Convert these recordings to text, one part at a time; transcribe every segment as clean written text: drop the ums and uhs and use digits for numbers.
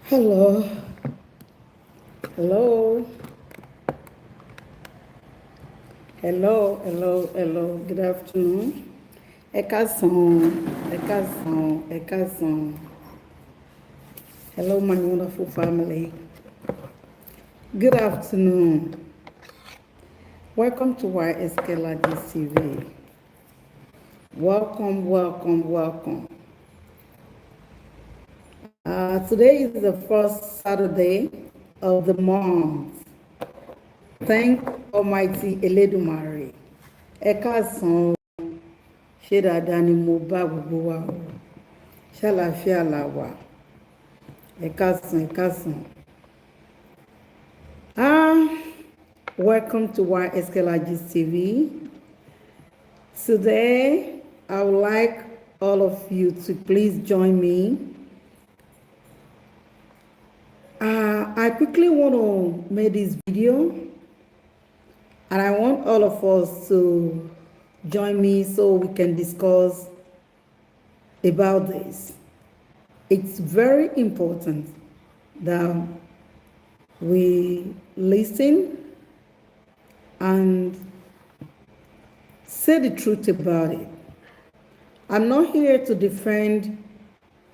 Hello. Hello. Hello, hello, hello. Good afternoon. Ekason. Hello, my wonderful family. Good afternoon. Welcome to YSK Ladies TV. Welcome. Today is the first Saturday of the month. Thank Almighty Eledumare. Ekason. Ṣé dáadáa ni mo bá gbogbo wa o? Ṣàlàáfíà la wà. Ekason. Welcome to YSK Ladies TV. Today, I would like all of you to please join me. I quickly want to make this video, and I want all of us to join me so we can discuss about this. It's very important that we listen and say the truth about it. I'm not here to defend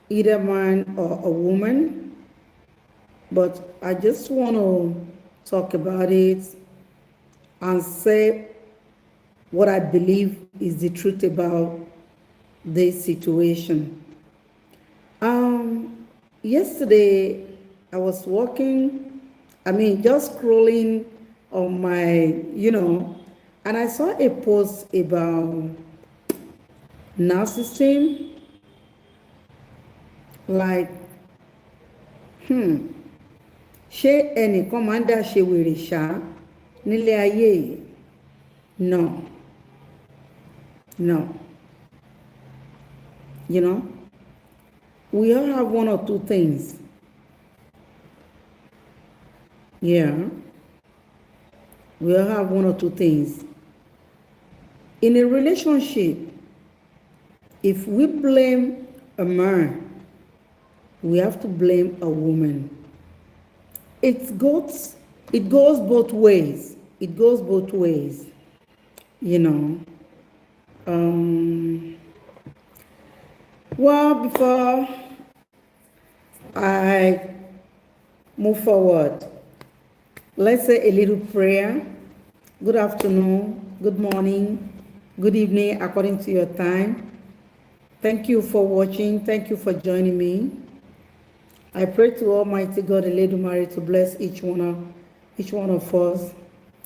either man or a woman, but I just want to talk about it and say what I believe is the truth about this situation. Yesterday, I was just scrolling on my, and I saw a post about narcissism. Like, ṣé ẹnìkan máa ń dá ṣe wèrè ṣá nílé ayé yìí? No. We all have one or two things. Yeah. We all have one or two things. In a relationship, if we blame a man, we have to blame a woman. It goes both ways. Well, before I move forward, let's say a little prayer. Good afternoon, good morning, good evening, according to your time. Thank you for watching. Thank you for joining me. I pray to Almighty God, Eledumare, to bless each one of us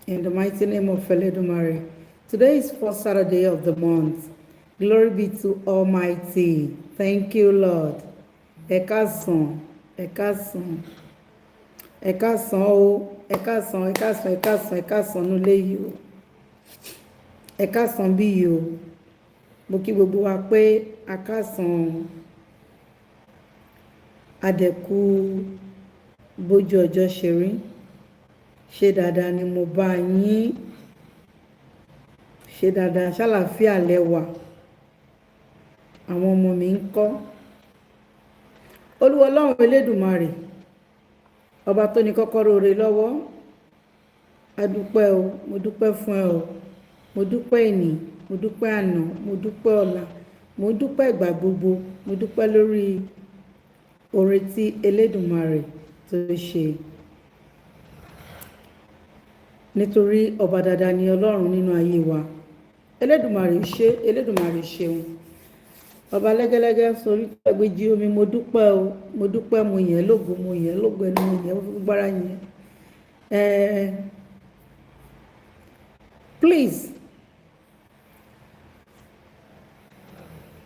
in the mighty name of Eledumare. Today is first Saturday of the month. Glory be to Almighty. Thank you, Lord. Ekason nule yo. Ekason bí yo. Mo kí gbogbo wa pé akason adẹ̀kú bójú ọjọ́ ṣe rí. Ṣé dáadáa ni mo bá yín? Ṣé dáadáa ṣàlàáfíà lẹ́wà? Àwọn ọmọ mi ń kọ́. Olúwa Ọlọ́run Elédùmarè, ọba tó ní kọ́kọ́rọ́ oore lọ́wọ́, a dúpẹ́ o, mo dúpẹ́ fún ẹ o, mo dúpẹ́ ìní, mo dúpẹ́ àná, mo dúpẹ́ ọ̀la, mo dúpẹ́ ìgbà gbogbo, mo dúpẹ́ lórí oore tí Elédùmarè tó ṣe. Nítorí ọba dáadáa ni Ọlọ́run nínú ayé wa. Elédùmarè ṣeun. Ọba lẹ́gẹ́lẹ́gẹ́ sórí tẹ́gbẹ́jì omi, mo dúpẹ́ o, mo dúpẹ́, mo yìn lógo, ẹnu mo yìn gbára yìn. Please,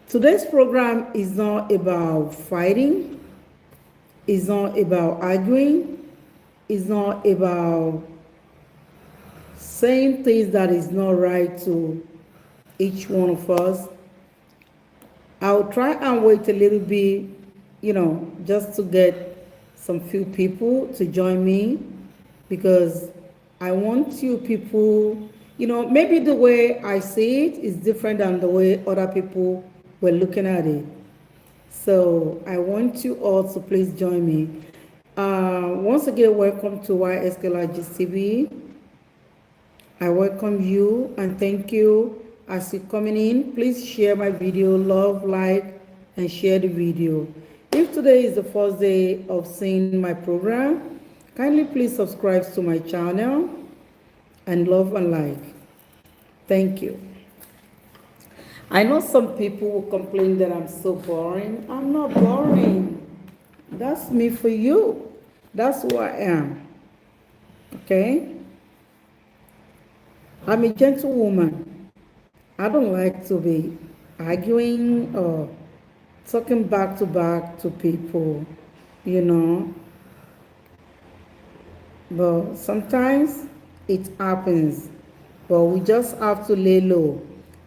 today's program is not about fighting, it's not about arguing, it's not about saying things that is not right to each one of us. I'll try and wait a little bit, just to get some few people to join me, because I want you people, maybe the way I see it is different than the way other people were looking at it. So I want you all to please join me. Once again, welcome to YSKLRG TV. I welcome you and thank you. As you're coming in, please share my video, love, like, and share the video. If today is the first day of seeing my program, kindly please subscribe to my channel and love and like. Thank you. I know some people will complain that I'm so boring. I'm not boring. That's me for you. That's who I am. Okay? I'm a gentlewoman. I don't like to be arguing or talking back to back to people, But sometimes it happens. But we just have to lay low.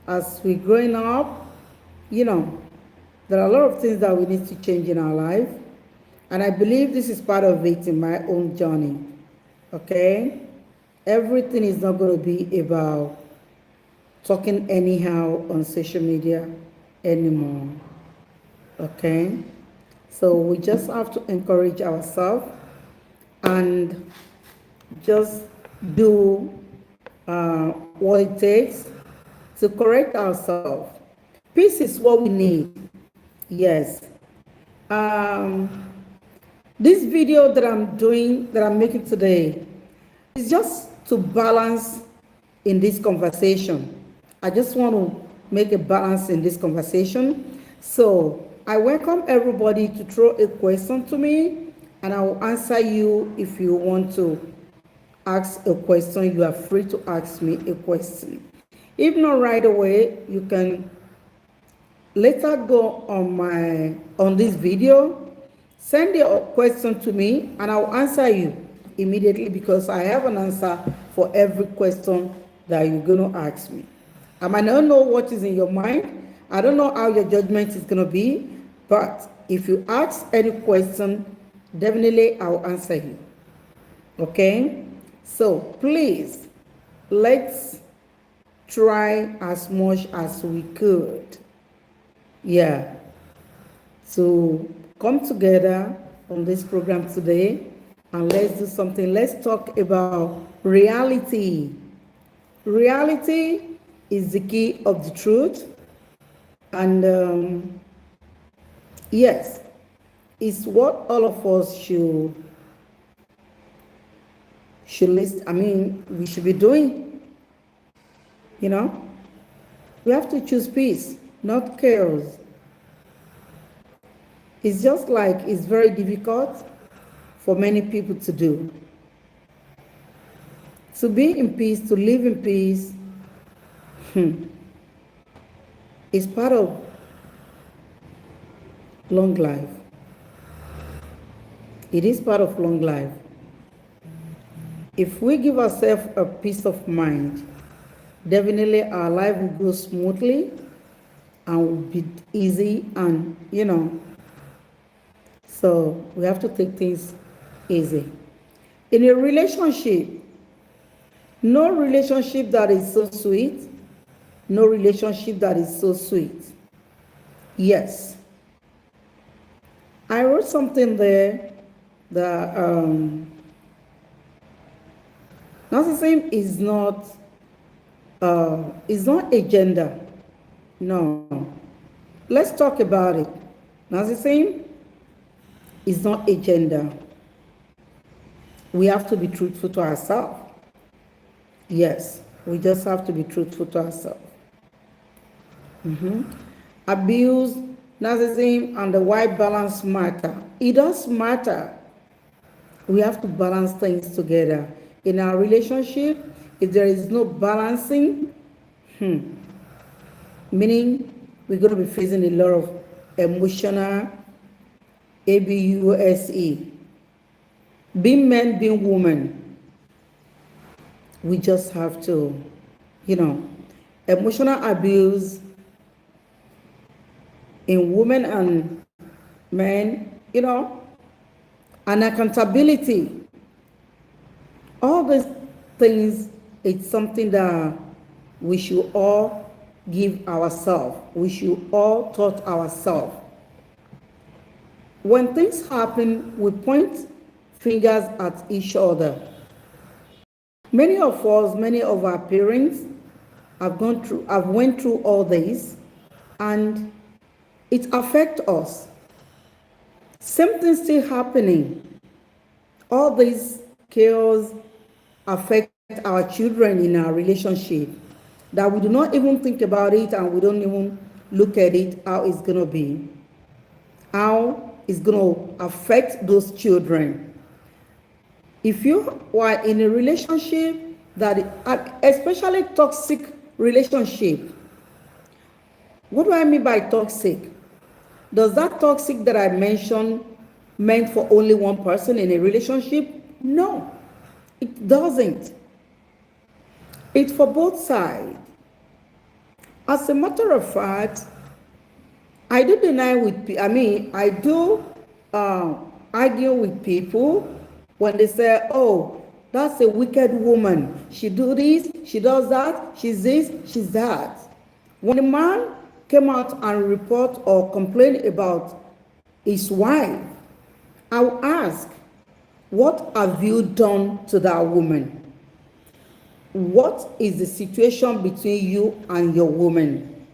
As we're growing up, there are a lot of things that we need to change in our life. And I believe this is part of it in my own journey. Okay? Everything is not going to be about talking anyhow on social media anymore. Okay? So we just have to encourage ourselves and just do what it takes to correct ourselves. Peace is what we need. Yes. This video that I'm making today is just to balance in this conversation. I just want to make a balance in this conversation. So I welcome everybody to throw a question to me, and I will answer you. If you want to ask a question, you are free to ask me a question. If not right away, you can later go on this video, send your question to me, and I will answer you immediately, because I have an answer for every question that you're going to ask me. I might not know what is in your mind. I don't know how your judgment is going to be, but if you ask any question, definitely I'll answer you. Okay? So please, let's try as much as we could. Yeah. To come together on this program today, and let's do something. Let's talk about reality. Reality is the key of the truth. And yes, it's what all of us should listen. We should be doing. We have to choose peace, not chaos. It's just like it's very difficult for many people to do. To be in peace, to live in peace, is part of long life. It is part of long life. If we give ourselves a peace of mind, definitely our life will go smoothly and will be easy, and so we have to take things easy. In a relationship, no relationship that is so sweet, no relationship that is so sweet. Yes. I wrote something there that narcissism is not a gender. No. Let's talk about it. Narcissism is not a gender. We have to be truthful to ourselves. Yes, we just have to be truthful to ourselves. Abuse, narcissism, and the white balance matter. It does matter. We have to balance things together in our relationship, if there is no balancing, meaning we're going to be facing a lot of emotional abuse. Being men, being women, we just have to, emotional abuse in women and men, and accountability. All these things, it's something that we should all give ourselves. We should all taught ourselves. When things happen, we point fingers at each other. Many of us, many of our parents have went through all this, and it affects us. Same thing still happening. All this chaos affect our children in our relationship, that we do not even think about it, and we don't even look at it, how it's going to be, how it's going to affect those children. If you are in a relationship that, especially toxic relationship, what do I mean by toxic? Does that toxic that I mentioned meant for only one person in a relationship? No, it doesn't. It's for both sides. As a matter of fact, I do argue with people when they say, oh, that's a wicked woman. She do this, she does that, she's this, she's that. When a man came out and report or complain about his wife, I will ask, what have you done to that woman? What is the situation between you and your woman?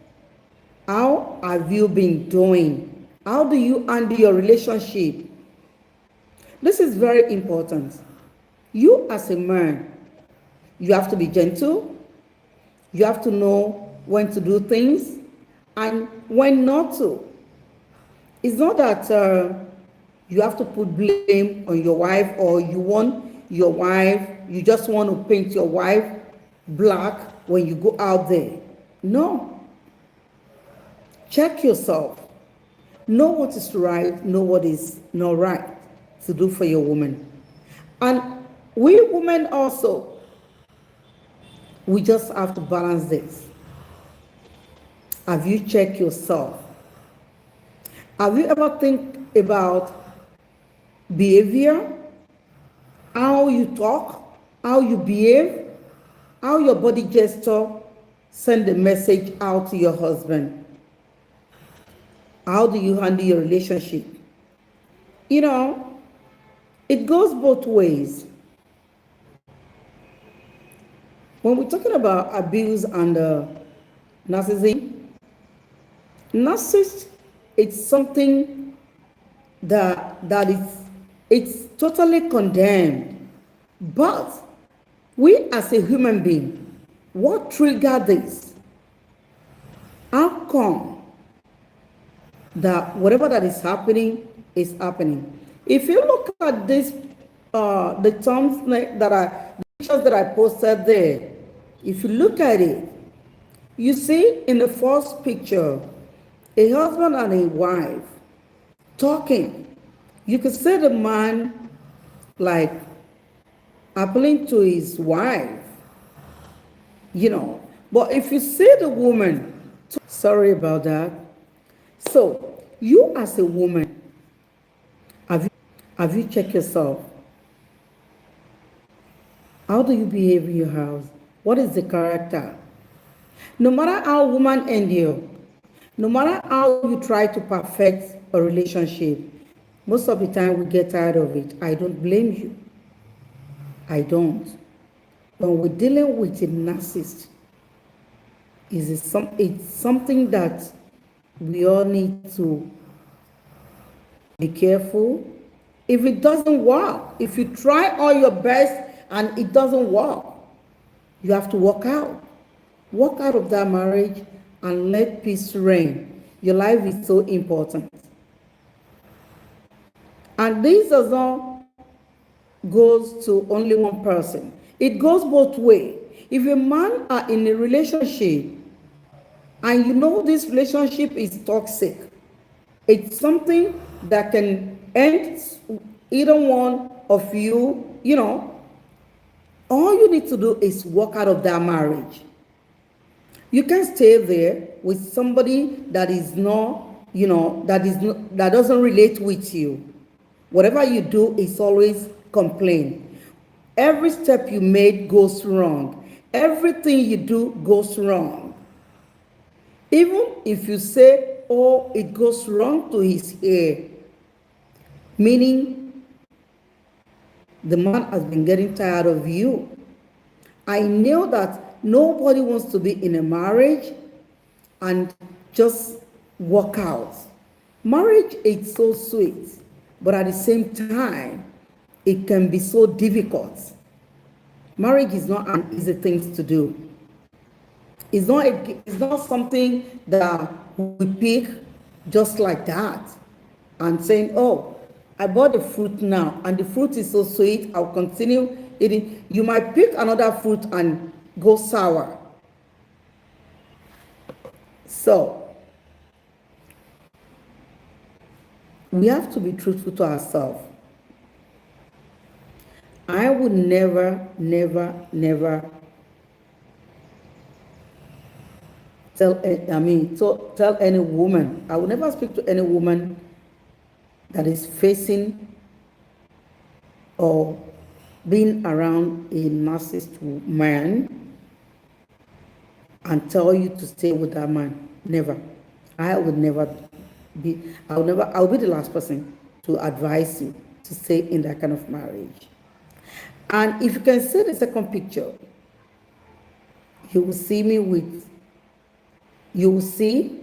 How have you been doing? How do you handle your relationship? This is very important. You as a man, you have to be gentle. You have to know when to do things and when not to. It's not that you have to put blame on your wife, or you just want to paint your wife black when you go out there. No. Check yourself. Know what is right, know what is not right to do for your woman. And we women also, we just have to balance this. Have you checked yourself? Have you ever think about behavior, how you talk, how you behave, how your body gesture send a message out to your husband? How do you handle your relationship? It goes both ways. When we're talking about abuse and narcissism, it's something it's totally condemned. But we as a human being, what triggered this? How come that whatever that is happening is happening? If you look at this, the terms the pictures that I posted there, if you look at it, you see in the first picture, a husband and a wife talking. You can see the man like appealing to his wife, But if you see the woman, sorry about that. So you as a woman, have you checked yourself? How do you behave in your house? What is the character? No matter how woman endure, no matter how you try to perfect a relationship, most of the time we get tired of it. I don't blame you. I don't. When we're dealing with a narcissist, it's something that we all need to be careful. If it doesn't work, if you try all your best and it doesn't work, you have to walk out. Walk out of that marriage and let peace reign. Your life is so important. And this does not go to only one person. It goes both ways. If a man are in a relationship and you know this relationship is toxic, it's something that can end either one of you, all you need to do is walk out of that marriage. You can stay there with somebody that is not, that doesn't relate with you. Whatever you do is always complain. Every step you made goes wrong. Everything you do goes wrong. Even if you say, oh, it goes wrong to his ear, meaning the man has been getting tired of you. I know that nobody wants to be in a marriage and just walk out. Marriage is so sweet, but at the same time, it can be so difficult. Marriage is not an easy thing to do. It's not something that we pick just like that and saying, oh, I bought the fruit now and the fruit is so sweet, I'll continue eating. You might pick another fruit and go sour. So, we have to be truthful to ourselves. I would never tell any woman, I would never speak to any woman that is facing or being around a narcissist man and tell you to stay with that man. Never. I'll be the last person to advise you to stay in that kind of marriage. And if you can see the second picture, you will see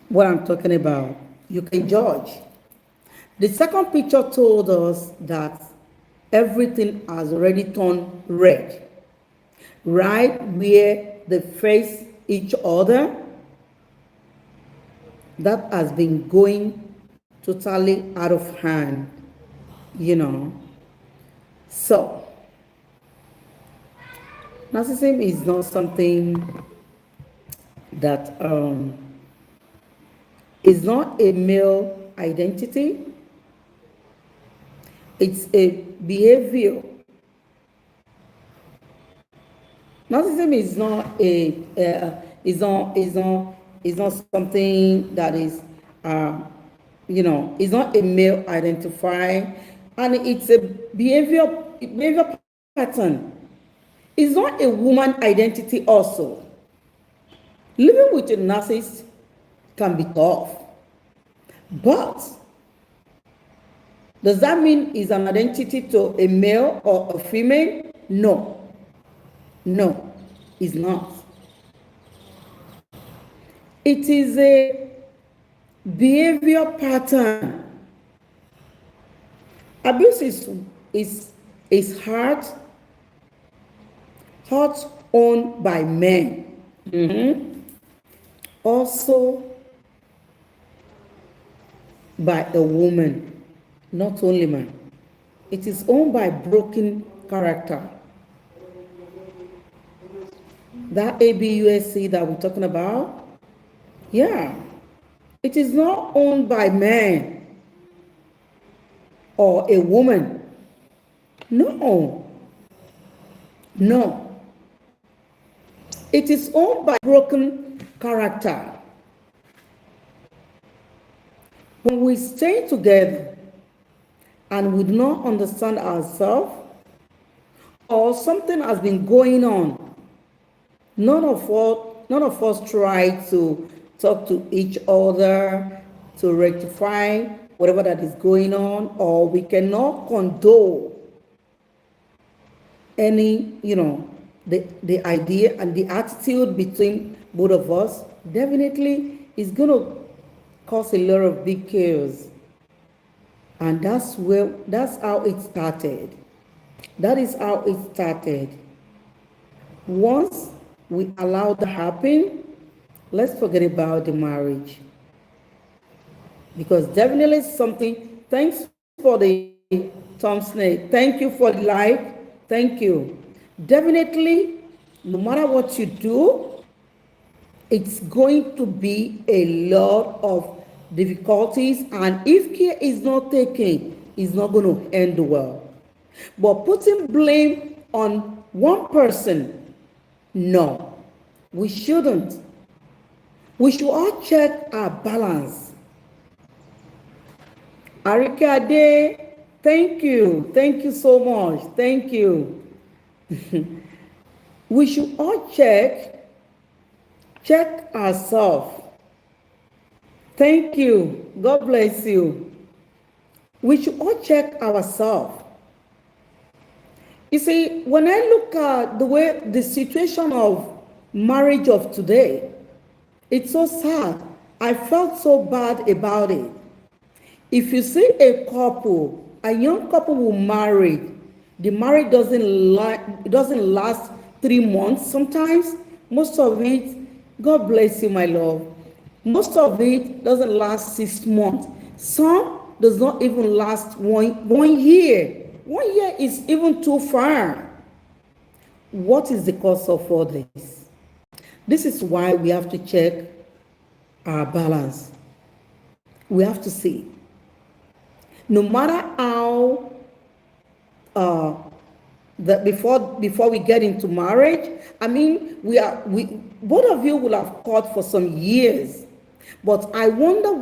what I'm talking about. You can judge. The second picture told us that everything has already turned red. Right where they face each other, that has been going totally out of hand, So, narcissism is not something that is not a male identity. It's a behavior. Narcissism is not something that is it's not a male identifier, and it's a behavior pattern. It's not a woman identity also. Living with a narcissist can be tough, but does that mean it's an identity to a male or a female? No, it's not. It is a behavior pattern. Abuse is hurt owned by men. Also by a woman, not only man. It is owned by broken character. That ABUSC that we're talking about, yeah, it is not owned by man or a woman. No. It is owned by broken character. When we stay together and we do not understand ourselves, or something has been going on, none of us try to talk to each other to rectify whatever that is going on, or we cannot condone any, the idea and the attitude between both of us, definitely is going to cause a lot of big chaos. And that's how it started. That is how it started. Once we allow that to happen, let's forget about the marriage. Because definitely something, thanks for the Tom Snake. Thank you for the like. Thank you. Definitely, no matter what you do, it's going to be a lot of difficulties, and if care is not taken, it's not going to end well. But putting blame on one person, no, we shouldn't. We should all check our balance. Arikade, thank you. Thank you so much. Thank you. We should all check ourselves. Thank you. God bless you. We should all check ourselves. You see, when I look at the situation of marriage of today, it's so sad. I felt so bad about it. If you see a couple, a young couple who married, the marriage doesn't last 3 months. Sometimes, most of it, God bless you, my love. Most of it doesn't last 6 months. Some does not even last one year. 1 year is even too far. What is the cause of all this? This is why we have to check our balance. We have to see. No matter how before we get into marriage, I mean, both of you will have caught for some years, but I wonder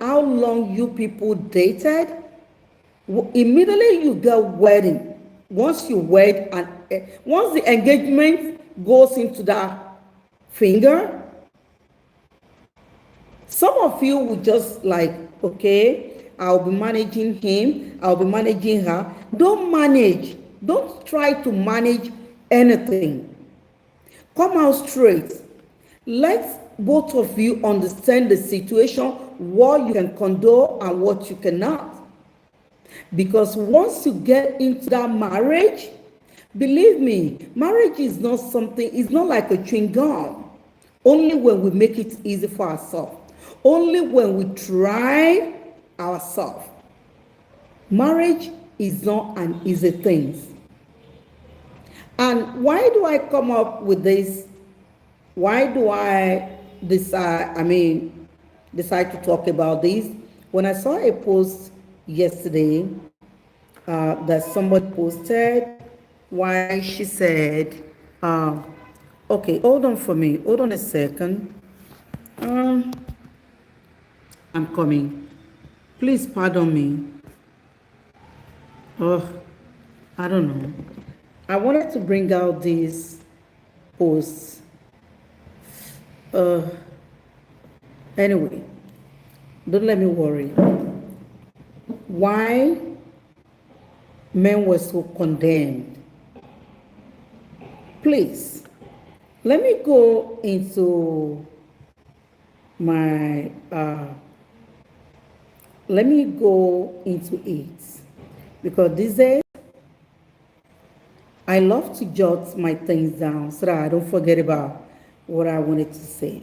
how long you people dated. Immediately you get wedding. Once you wed, and once the engagement goes into that finger, some of you will just like, okay, I'll be managing him, I'll be managing her. Don't manage. Don't try to manage anything. Come out straight. Let both of you understand the situation, what you can condone and what you cannot. Because once you get into that marriage, believe me, marriage is not something, it's not like a chewing gum. Only when we make it easy for ourselves. Only when we try ourselves. Marriage is not an easy thing. And why do I come up with this? Why do I decide to talk about this? When I saw a post yesterday that somebody posted, why she said, okay, hold on for me. Hold on a second. I'm coming. Please pardon me. Oh, I don't know. I wanted to bring out this post. Anyway, don't let me worry. Why men were so condemned? Please, let me go into my, let me go into it. Because these days, I love to jot my things down so that I don't forget about what I wanted to say.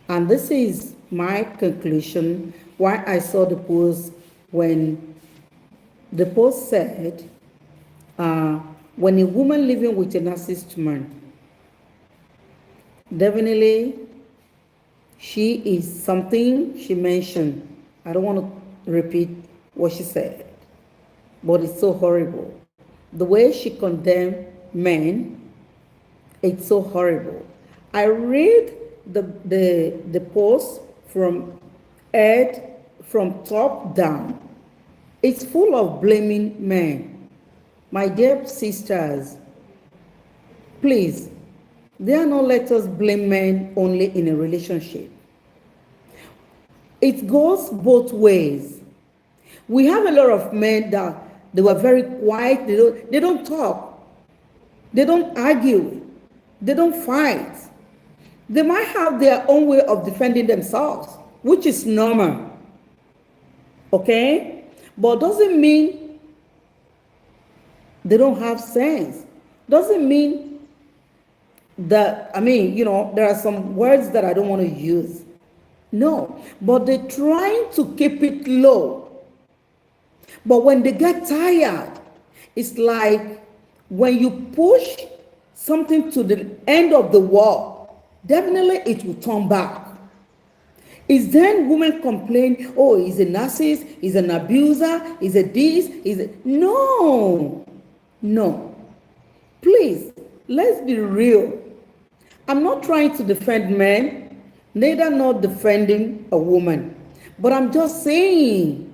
And this is my conclusion, why I saw the post when the post said, when a woman living with a narcissist man, definitely she is something she mentioned. I don't want to repeat what she said, but it's so horrible. The way she condemned men, it's so horrible. I read the post from top down. It's full of blaming men. My dear sisters, please, dare not let us blame men only in a relationship. It goes both ways. We have a lot of men that they were very quiet. They don't talk. They don't argue. They don't fight. They might have their own way of defending themselves, which is normal. Okay? But doesn't mean they don't have sense. Doesn't mean that, there are some words that I don't want to use. No, but they're trying to keep it low. But when they get tired, it's like when you push something to the end of the wall, definitely it will turn back. Is then women complain, oh, he's a narcissist, he's an abuser, he's a this, he's a... No, no. Please, let's be real. I'm not trying to defend men, neither not defending a woman. But I'm just saying,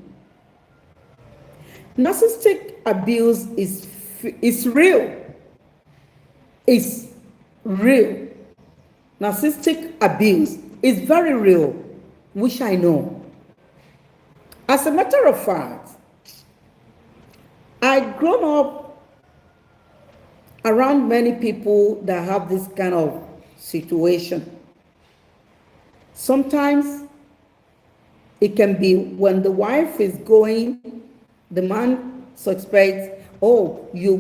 narcissistic abuse is real. It's real. Narcissistic abuse is very real, which I know. As a matter of fact, I grown up around many people that have this kind of situation. Sometimes it can be when the wife is going, the man suspects, oh, you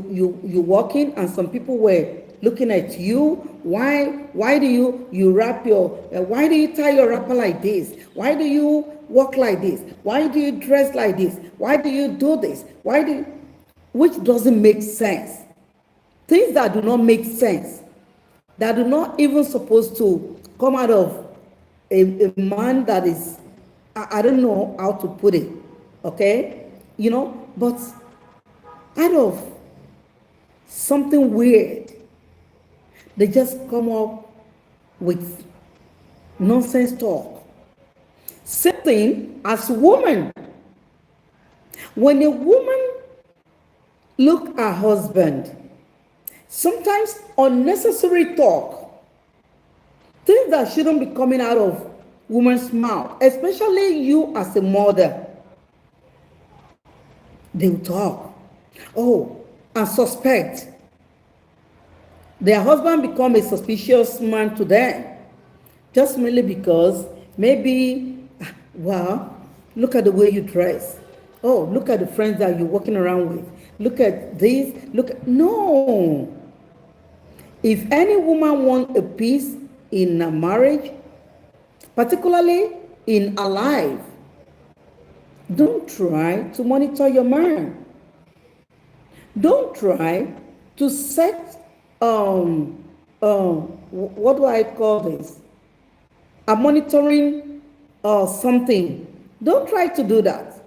walking, and some people were looking at you. Why do you wrap your, why do you tie your wrapper like this? Why do you walk like this? Why do you dress like this? Why do you do this? Which doesn't make sense. Things that do not make sense, that do not even supposed to come out of a man that is, I don't know how to put it, okay? You know, but out of something weird, they just come up with nonsense talk. Same thing as a woman. When a woman look at her husband, sometimes unnecessary talk, things that shouldn't be coming out of woman's mouth, especially you as a mother, they will talk. Oh, and suspect. Their husband become a suspicious man to them, just merely because maybe, well, look at the way you dress. Oh, look at the friends that you're walking around with. Look at this. No. If any woman wants a peace in a marriage, particularly in a life, don't try to monitor your man. Don't try to set, what do I call this? A monitoring something. Don't try to do that.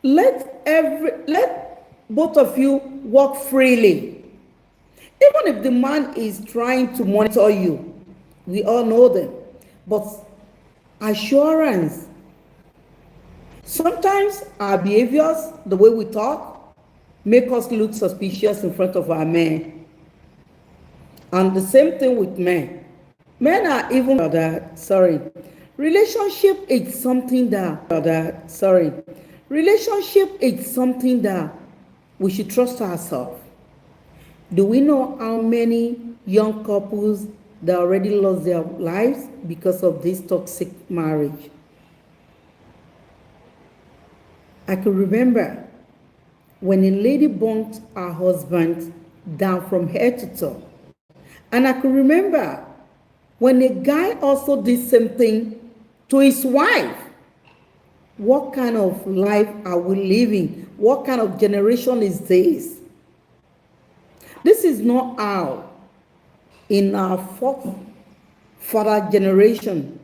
Let both of you work freely. Even if the man is trying to monitor you, we all know them. But assurance. Sometimes our behaviors, the way we talk, make us look suspicious in front of our men. And the same thing with men. Men are even that, relationship is something that we should trust ourselves. Do we know how many young couples that already lost their lives because of this toxic marriage? I can remember when a lady burnt her husband down from head to toe. And I can remember when a guy also did same thing to his wife. What kind of life are we living? What kind of generation is this? This is not how in our fourth generation.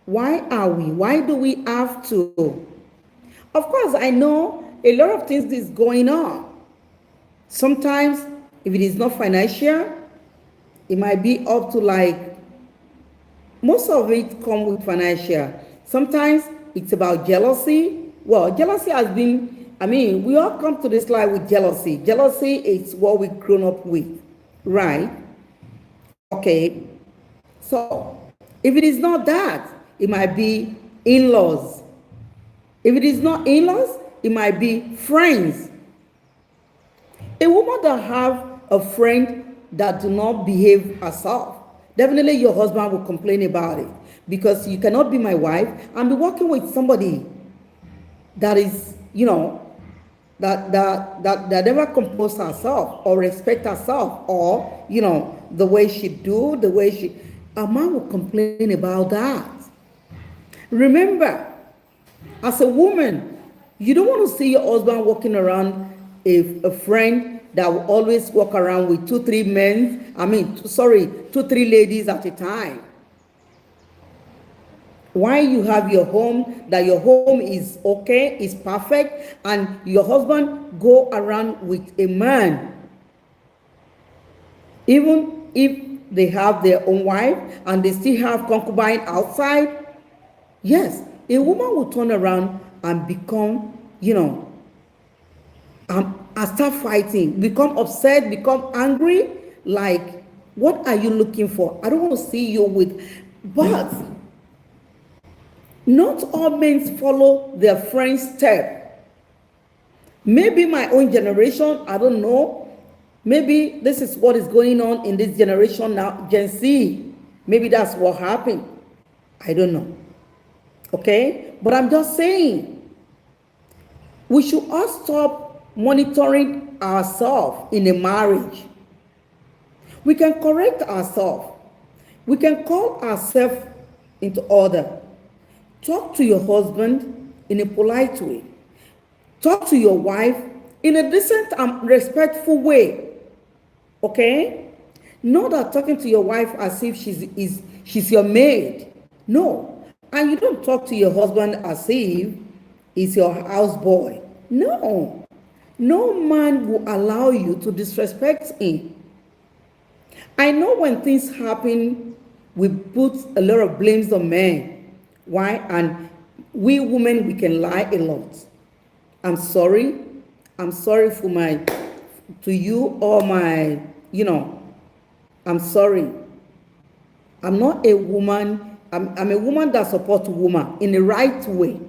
Why are we? Why do we have to? Of course, I know a lot of things is going on. Sometimes, if it is not financial, it might be up to most of it come with financial. Sometimes it's about jealousy. Well, jealousy has been, we all come to this life with jealousy. Jealousy is what we've grown up with, right? Okay. So, if it is not that, it might be in-laws. If it is not in-laws, it might be friends. A woman that have a friend that do not behave herself, definitely your husband will complain about it, because you cannot be my wife and be working with somebody that is, that never compose herself or respect herself, or, the way she do, a man will complain about that. Remember, as a woman, you don't want to see your husband walking around a friend that will always walk around with 2-3 men, sorry, 2-3 ladies at a time. Why you have your home, that your home is okay, is perfect, and your husband go around with a man, even if they have their own wife and they still have concubine outside. Yes, a woman will turn around and become, and start fighting, become upset, become angry, like, what are you looking for? I don't want to see you with. But not all men follow their friend's step. Maybe my own generation, I don't know. Maybe this is what is going on in this generation now, Gen Z. Maybe that's what happened. I don't know. Okay? But I'm just saying, we should all stop monitoring ourselves in a marriage. We can correct ourselves. We can call ourselves into order. Talk to your husband in a polite way. Talk to your wife in a decent and respectful way. Okay? Not that talking to your wife as if she's your maid. No. And you don't talk to your husband as if he's your houseboy. No. No man will allow you to disrespect him. I know when things happen, we put a lot of blames on men. Why? And we women, we can lie a lot. I'm sorry. I'm sorry to you or I'm sorry. I'm not a woman. I'm a woman that supports woman in the right way,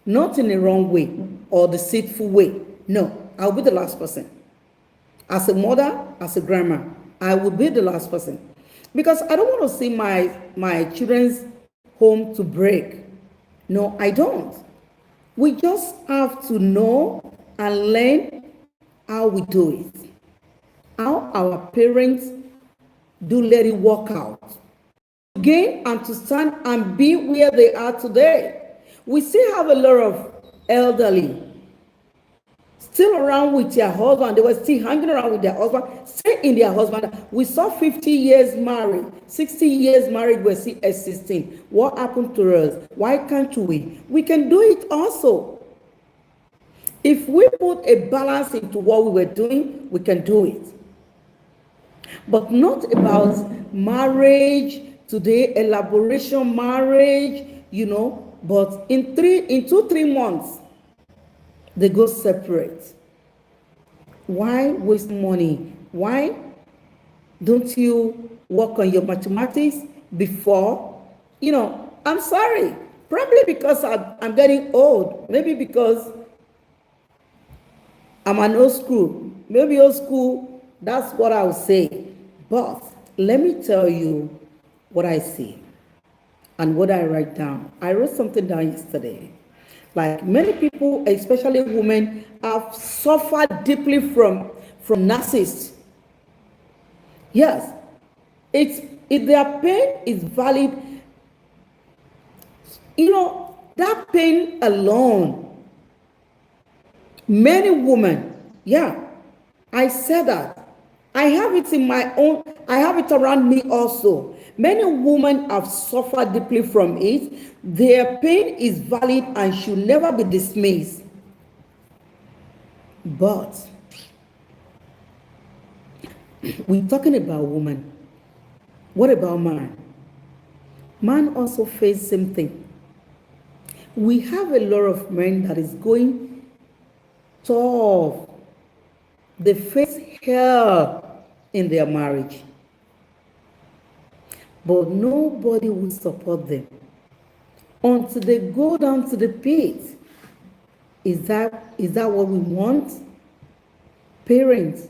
not in the wrong way or the deceitful way. No, I'll be the last person. As a mother, as a grandma, I will be the last person. Because I don't want to see my children's home to break. No, I don't. We just have to know and learn how we do it. How our parents do let it work out. Gain and to stand and be where they are today. We still have a lot of elderly still around with their husband. They were still hanging around with their husband, stay in their husband. We saw 50 years married, 60 years married, we're still existing. What happened to us? Why can't we? We can do it also. If we put a balance into what we were doing, we can do it. But not about marriage today, elaboration marriage, but in 2-3 months, they go separate. Why waste money? Why don't you work on your mathematics before? I'm sorry. Probably because I'm getting old. Maybe because I'm an old school. Maybe old school, that's what I would say. But let me tell you what I see and what I write down. I wrote something down yesterday. Like many people, especially women, have suffered deeply from narcissists. Yes, if their pain is valid, that pain alone. Many women, I said that. I have it in my own, I have it around me also. Many women have suffered deeply from it. Their pain is valid and should never be dismissed. But we're talking about women. What about man? Man also faces same thing. We have a lot of men that is going tough. They face hell in their marriage. But nobody will support them until they go down to the pit. Is that what we want? Parents,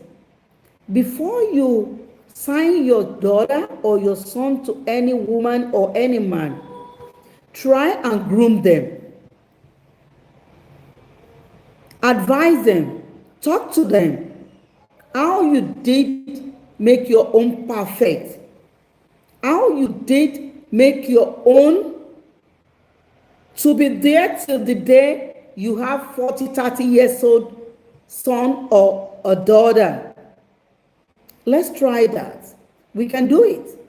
before you sign your daughter or your son to any woman or any man, try and groom them. Advise them. Talk to them. How you did make your own perfect. How you did make your own to be there till the day you have 40, 30 years old son or a daughter. Let's try that. We can do it.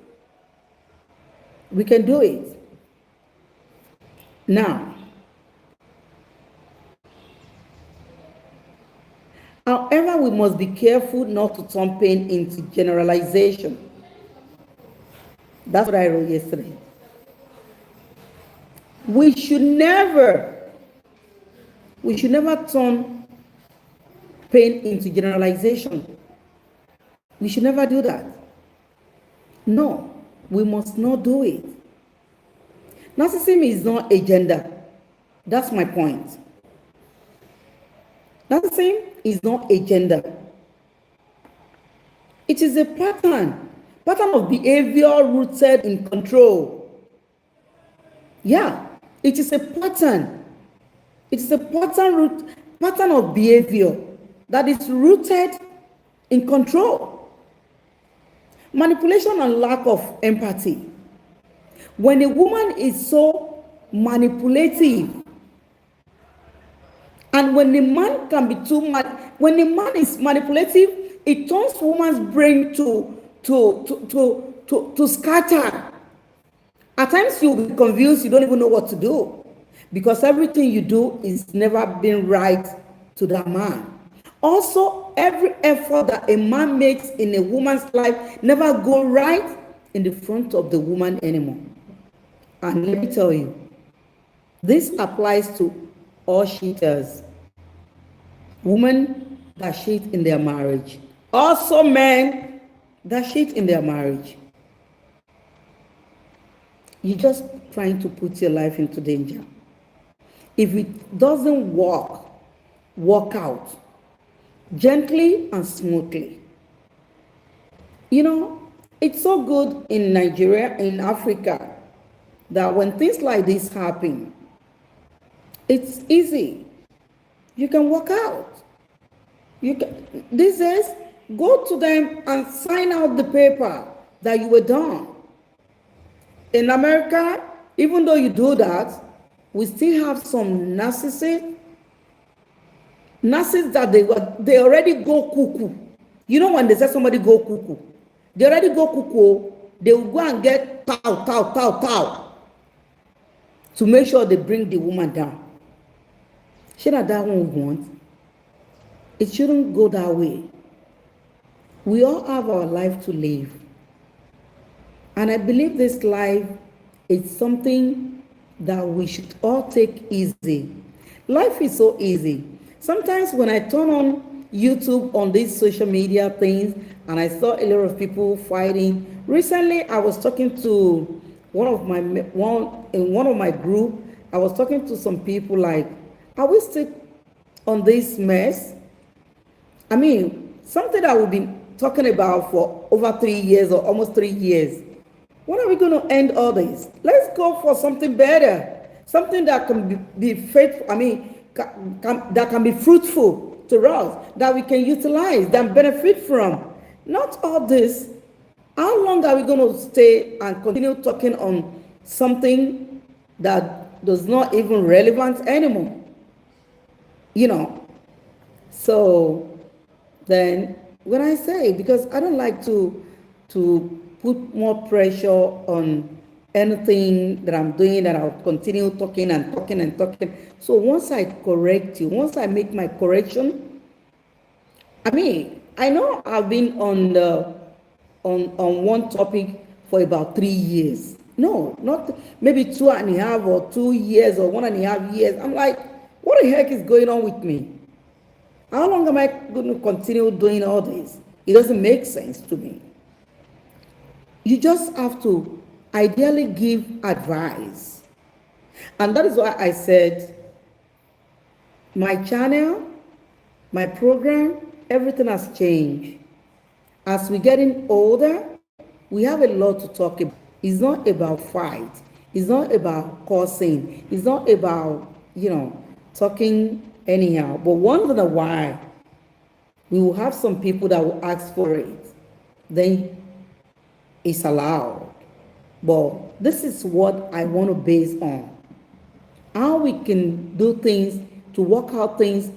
We can do it. Now, however, we must be careful not to turn pain into generalization. That's what I wrote yesterday. We should never turn pain into generalization. We should never do that. No, we must not do it. Narcissism is not a gender. That's my point. Narcissism is not a gender. It is a pattern of behavior rooted in control. Yeah, it is a pattern. It is a pattern of behavior that is rooted in control, manipulation, and lack of empathy. When a woman is so manipulative, and when the man can be when the man is manipulative, it turns woman's brain to scatter. At times you'll be confused, you don't even know what to do, because everything you do is never been right to that man. Also, every effort that a man makes in a woman's life never go right in the front of the woman anymore. And let me tell you, this applies to all cheaters. Women that cheat in their marriage. Also men that cheat in their marriage. You're just trying to put your life into danger. If it doesn't walk out gently and smoothly. You know, it's so good in Nigeria, in Africa, that when things like this happen, it's easy. You can walk out. These days, go to them and sign out the paper that you were done. In America, even though you do that, we still have some narcissists that they already go cuckoo. You know, when they say somebody go cuckoo, they already go cuckoo. They will go and get pow to make sure they bring the woman down. Should that one want? It shouldn't go that way. We all have our life to live. And I believe this life is something that we should all take easy. Life is so easy. Sometimes when I turn on YouTube, on these social media things, and I saw a lot of people fighting. Recently, I was talking to in one of my group. I was talking to some people like, are we still on this mess? I mean, something that we've been talking about for over 3 years or almost 3 years. When are we going to end all this? Let's go for something better, something that can be faithful. I mean, that can be fruitful to us, that we can utilize, that benefit from. Not all this. How long are we going to stay and continue talking on something that does not even relevant anymore? You know. So then when I say, because I don't like to put more pressure on anything that I'm doing, that I'll continue talking and talking and talking. So once I correct you, once I make my correction, I mean, I know I've been on one topic for about 3 years. No, not maybe 2.5 or 2 years or 1.5 years. I'm like, what the heck is going on with me? How long am I going to continue doing all this? It doesn't make sense to me. You just have to ideally give advice. And that is why I said my channel, my program, everything has changed. As we're getting older, we have a lot to talk about. It's not about fight. It's not about cursing. It's not about, talking anyhow. But once in a while, we will have some people that will ask for it. Then it's allowed. But this is what I want to base on. How we can do things to work out things,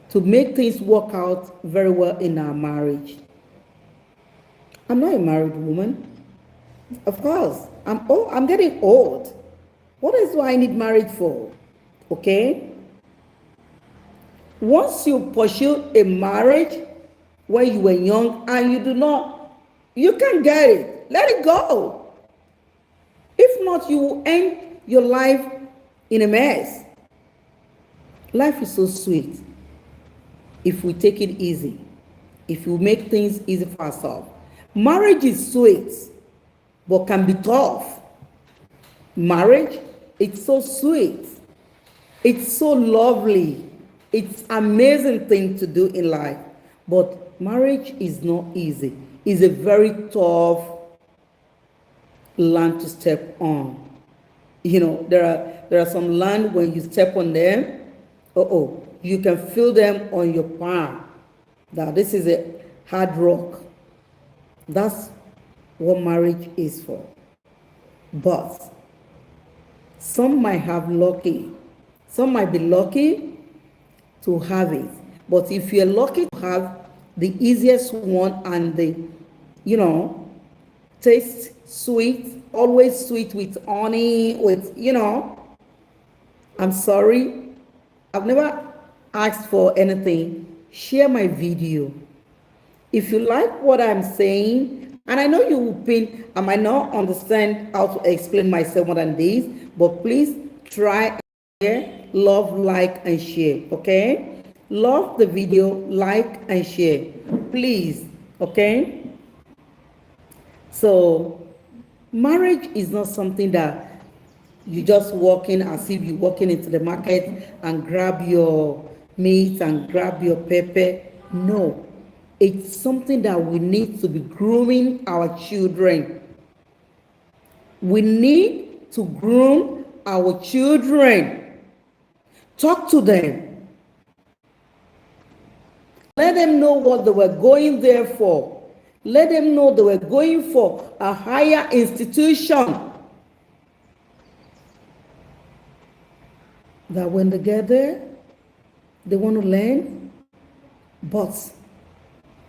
to make things work out very well in our marriage. I'm not a married woman. Of course, I'm old. I'm getting old. What else do I need marriage for? Okay? Once you pursue a marriage when you were young and you do not, you can get it. Let it go. If not, you will end your life in a mess. Life is so sweet if we take it easy, if we make things easy for ourselves. Marriage is sweet, but can be tough. Marriage, it's so sweet. It's so lovely. It's an amazing thing to do in life. But marriage is not easy. It's a very tough land to step on. You know, there are some land when you step on them, you can feel them on your palm. That this is a hard rock. That's what marriage is for. But some might some might be lucky to have it. But if you're lucky to have the easiest one and the, taste sweet, always sweet with honey, with, I'm sorry, I've never asked for anything. Share my video. If you like what I'm saying, and I know you will think I might not understand how to explain myself more than this, but please try and share, love, like, and share, okay? Love the video, like, and share, please, okay? So, marriage is not something that you just walk in as if you're walking into the market and grab your meat and grab your pepper. No, it's something that we need to be grooming our children. We need to groom our children. Talk to them. Let them know what they were going there for. Let them know they were going for a higher institution. That when they get there, they want to learn, but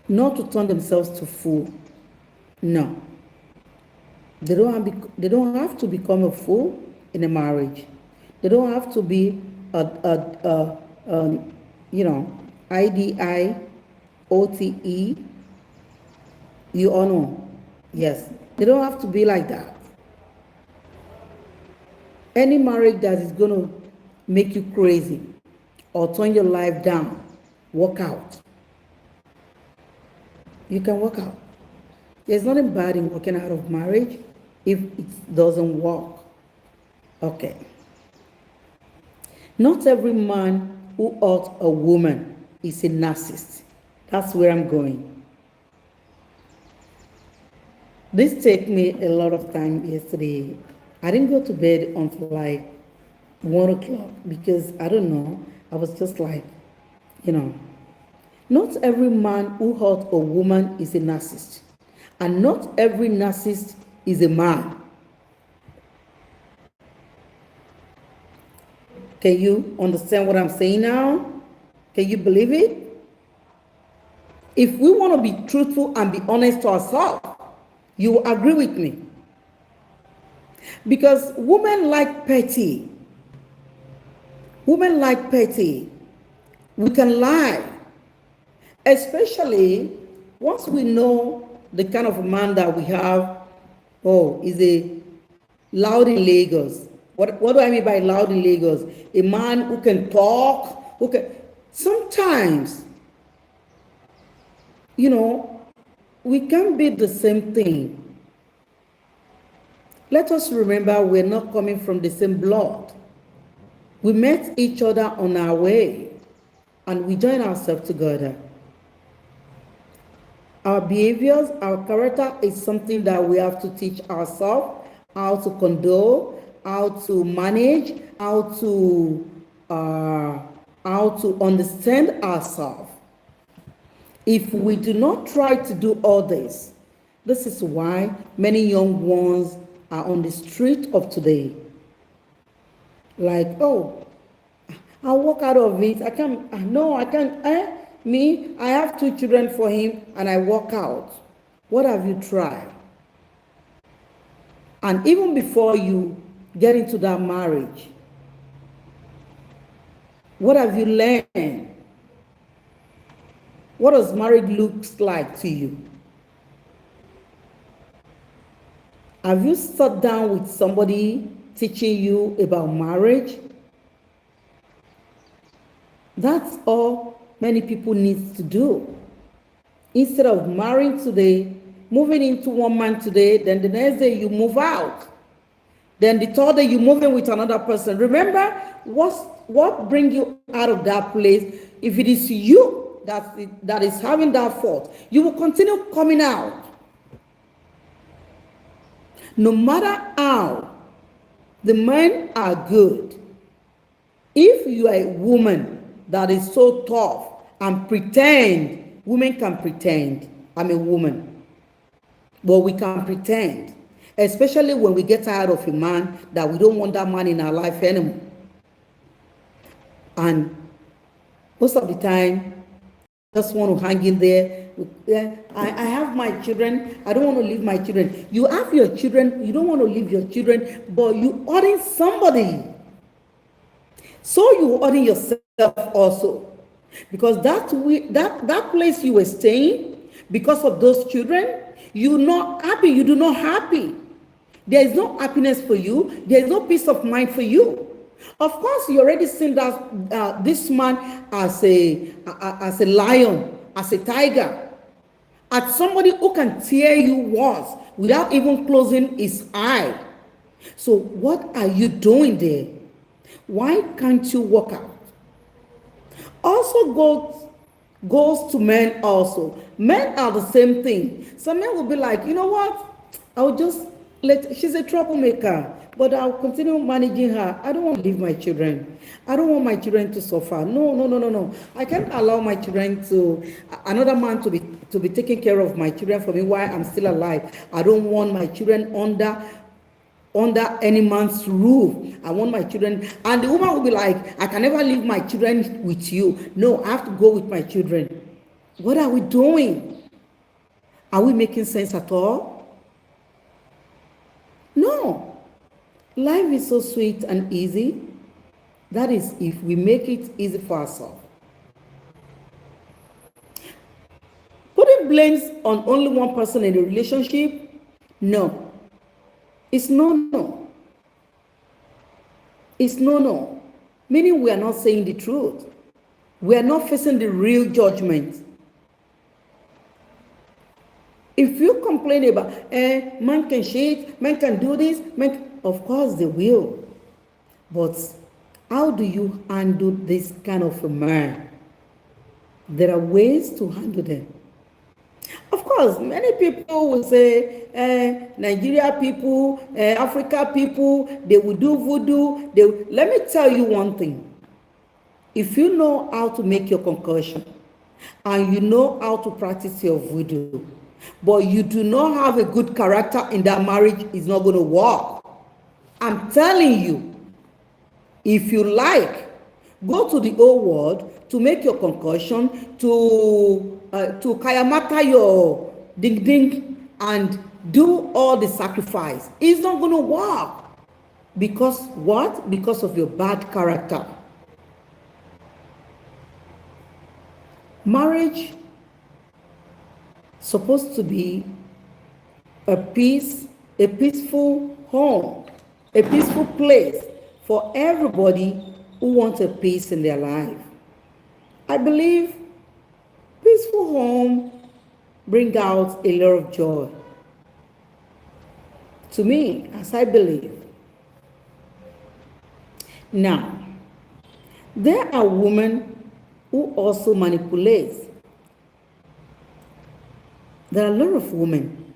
not to turn themselves to fool. No. They don't have to become a fool in a marriage. They don't have to be IDI, OTE. You all know. Yes. They don't have to be like that. Any marriage that is going to make you crazy or turn your life down, walk out. You can walk out. There's nothing bad in walking out of marriage if it doesn't work. Okay. Not every man who hurts a woman is a narcissist. That's where I'm going. This took me a lot of time yesterday. I didn't go to bed until like 1 o'clock because I don't know. I was just like, not every man who hurts a woman is a narcissist. And not every narcissist is a man. Can you understand what I'm saying now? Can you believe it? If we want to be truthful and be honest to ourselves, you will agree with me. Because women like petty. Women like petty. We can lie. Especially once we know the kind of man that we have. Oh, is a loud in Lagos. What do I mean by loud in Lagos? A man who can talk, who can... Sometimes, we can't be the same thing. Let us remember we're not coming from the same blood. We met each other on our way and we joined ourselves together. Our behaviors, our character is something that we have to teach ourselves how to condole, how to manage, how to understand ourselves. If we do not try to do all this, this is why many young ones are on the street of today. Like, oh, I'll walk out of it. I can't. I have 2 children for him and I walk out. What have you tried? And even before you get into that marriage, what have you learned? What does marriage look like to you? Have you sat down with somebody teaching you about marriage? That's all many people need to do. Instead of marrying today, moving into one man today, then the next day you move out. Then the third day you move in with another person. Remember, what brings you out of that place? If it is you that is having that fault, you will continue coming out. No matter how the men are good, if you are a woman that is so tough and pretend, women can pretend, I'm a woman, but we can pretend, especially when we get tired of a man that we don't want that man in our life anymore. And most of the time, just want to hang in there. I have my children. I don't want to leave my children. You have your children. You don't want to leave your children, but you order somebody. So you order yourself also. Because that place you were staying, because of those children, you're not happy. You do not happy. There is no happiness for you. There is no peace of mind for you. Of course, you already seen that this man as a lion, as a tiger, as somebody who can tear you once without even closing his eye. So what are you doing there? Why can't you walk out? Also goes to men also. Men are the same thing. Some men will be like, you know what? I'll just she's a troublemaker, but I'll continue managing her. I don't want to leave my children. I don't want my children to suffer. No. I can't allow my children another man to be taking care of my children for me while I'm still alive. I don't want my children under any man's roof. I want my children, and the woman will be like, I can never leave my children with you. No, I have to go with my children. What are we doing? Are we making sense at all? No. Life is so sweet and easy. That is if we make it easy for ourselves. Putting blames on only one person in a relationship, no. It's no. It's no. Meaning we are not saying the truth. We are not facing the real judgment. If you complain about, man can cheat, man can do this, of course they will. But how do you handle this kind of a man? There are ways to handle them. Of course, many people will say, Nigeria people, Africa people, they will do voodoo. Let me tell you one thing. If you know how to make your concussion, and you know how to practice your voodoo, but you do not have a good character in that marriage, it's not going to work. I'm telling you, if you like, go to the old world to make your concussion, to kayamata your ding and do all the sacrifice. It's not going to work. Because what? Because of your bad character. Marriage supposed to be a peaceful home, a peaceful place for everybody who wants a peace in their life. I believe peaceful home bring out a lot of joy. To me, as I believe. Now, there are women who also manipulate. There are a lot of women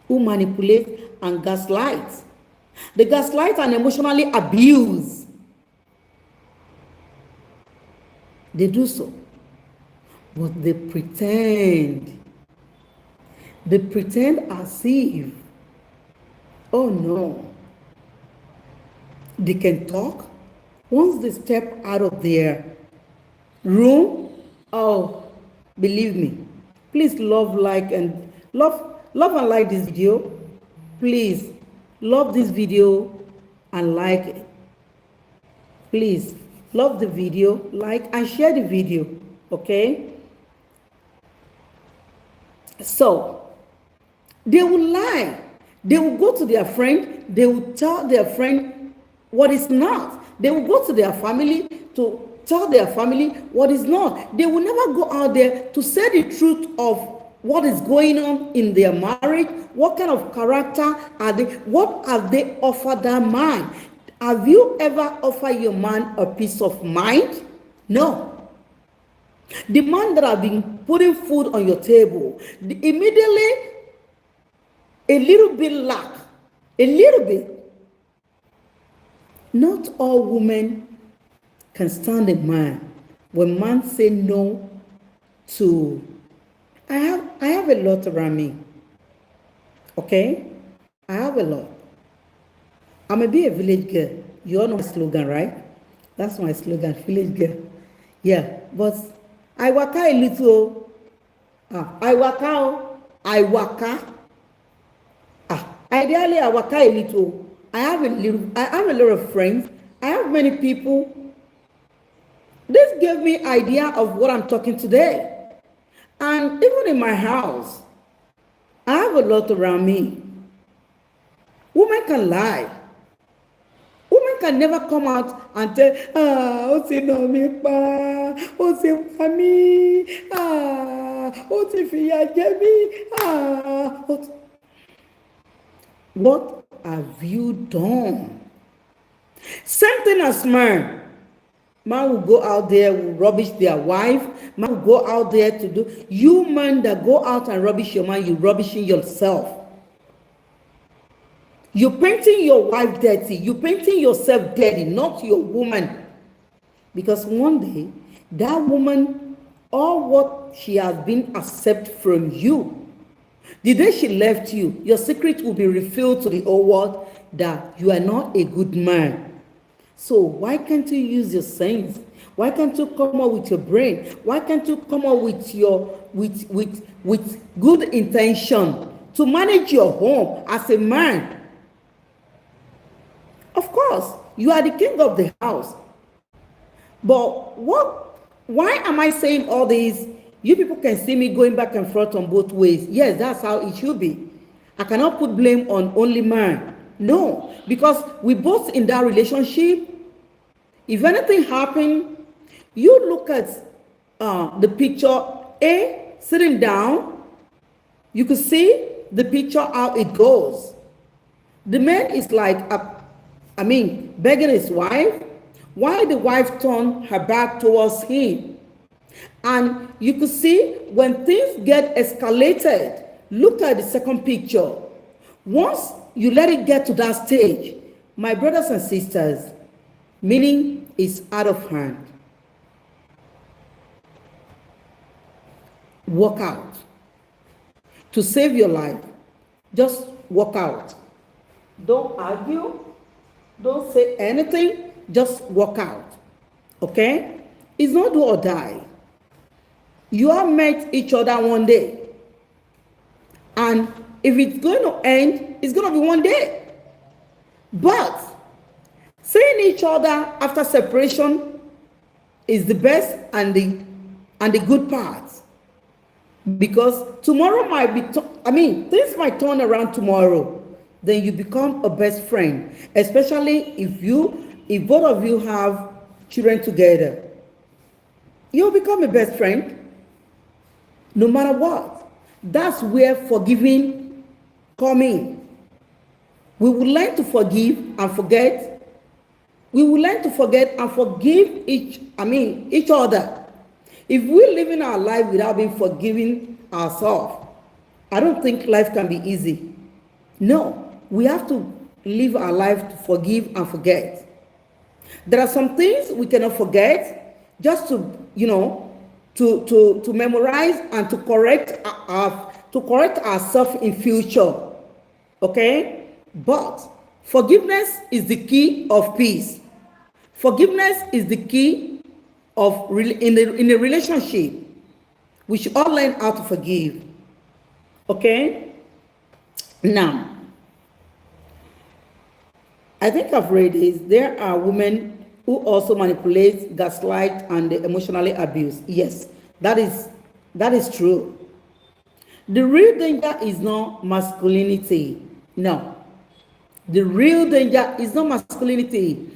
who manipulate and gaslight. They gaslight and emotionally abuse. They do so. But they pretend. They pretend as if, oh no, they can talk. Once they step out of their room, oh, believe me, please love, like, and love and like this video. Please love this video and like it. Please love the video, like and share the video. Okay? So they will lie. They will go to their friend. They will tell their friend what is not. They will go to their family to tell their family what is not. They will never go out there to say the truth of what is going on in their marriage. What kind of character are they? What have they offered that man? Have you ever offered your man a peace of mind? No. The man that have been putting food on your table, immediately a little bit lack, a little bit. Not all women can stand a man when man say no to. I have a lot around me. Okay? I have a lot. I may be a village girl. You all know my slogan, right? That's my slogan, village girl. Yeah, but I waka a little. I waka. Ideally, I waka a little. I have a lot of friends. I have many people. This gave me idea of what I'm talking today. And even in my house, I have a lot around me. Women can lie. Women can never come out and tell, o ti nà mí pa, o ti pa mí, o ti fìyà jẹ mí, What have you done? Same thing as man. Man will go out there, will rubbish their wife. Man will go out there to do. You man that go out and rubbish your man, you're rubbishing yourself. You're painting your wife dirty. You're painting yourself dirty, not your woman. Because one day, that woman, all what she has been accepted from you, the day she left you, your secret will be revealed to the whole world that you are not a good man. So why can't you use your sense? Why can't you come up with your brain? Why can't you come up with your with good intention to manage your home as a man? Of course, you are the king of the house. But why am I saying all this? You people can see me going back and forth on both ways. Yes, that's how it should be. I cannot put blame on only man. No, because we both in that relationship. If anything happened, you look at the picture A, sitting down, you could see the picture how it goes. The man is like, begging his wife, while the wife turned her back towards him. And you could see when things get escalated, look at the second picture. Once you let it get to that stage, my brothers and sisters, meaning it's out of hand. Walk out. To save your life, just walk out. Don't argue. Don't say anything. Just walk out. Okay? It's not do or die. You all met each other one day. And if it's going to end, it's going to be one day. But seeing each other after separation is the best and the good part. Because tomorrow might be, things might turn around tomorrow. Then you become a best friend. Especially if both of you have children together. You'll become a best friend. No matter what. That's where forgiving comes in. We will learn to forgive and forget. We will learn to forget and forgive each other. If we live in our life without being forgiving ourselves, I don't think life can be easy. No, we have to live our life to forgive and forget. There are some things we cannot forget, just to memorize and to correct ourselves in future. Okay? But forgiveness is the key of peace. Forgiveness is the key in a relationship. We should all learn how to forgive. Okay? Now, I think I've read this. There are women who also manipulate, gaslight, and emotionally abuse. Yes, that is true. The real danger is not masculinity. No. The real danger is not masculinity.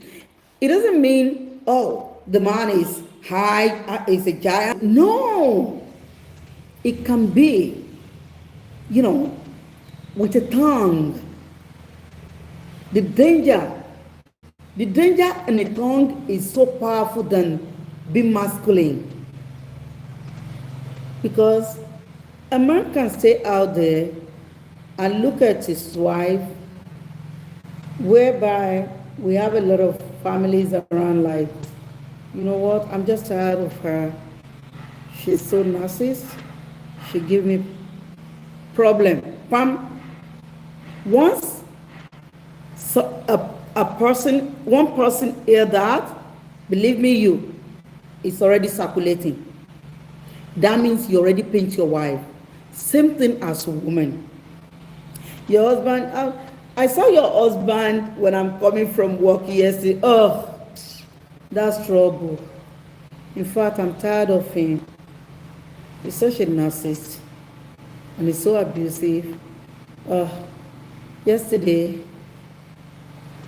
It doesn't mean, oh, the man is high, is a giant. No. It can be, you know, with a tongue. The danger The danger in the tongue is so powerful than being masculine. Because a man can stay out there and look at his wife, whereby we have a lot of families around like, you know what, I'm just tired of her. She's so narcissist. She give me problem. Pam, once one person hear that, believe me, it's already circulating. That means you already paint your wife. Same thing as a woman. Your husband, I saw your husband when I'm coming from work yesterday. Oh, that's trouble. In fact, I'm tired of him. He's such a narcissist and he's so abusive. Yesterday,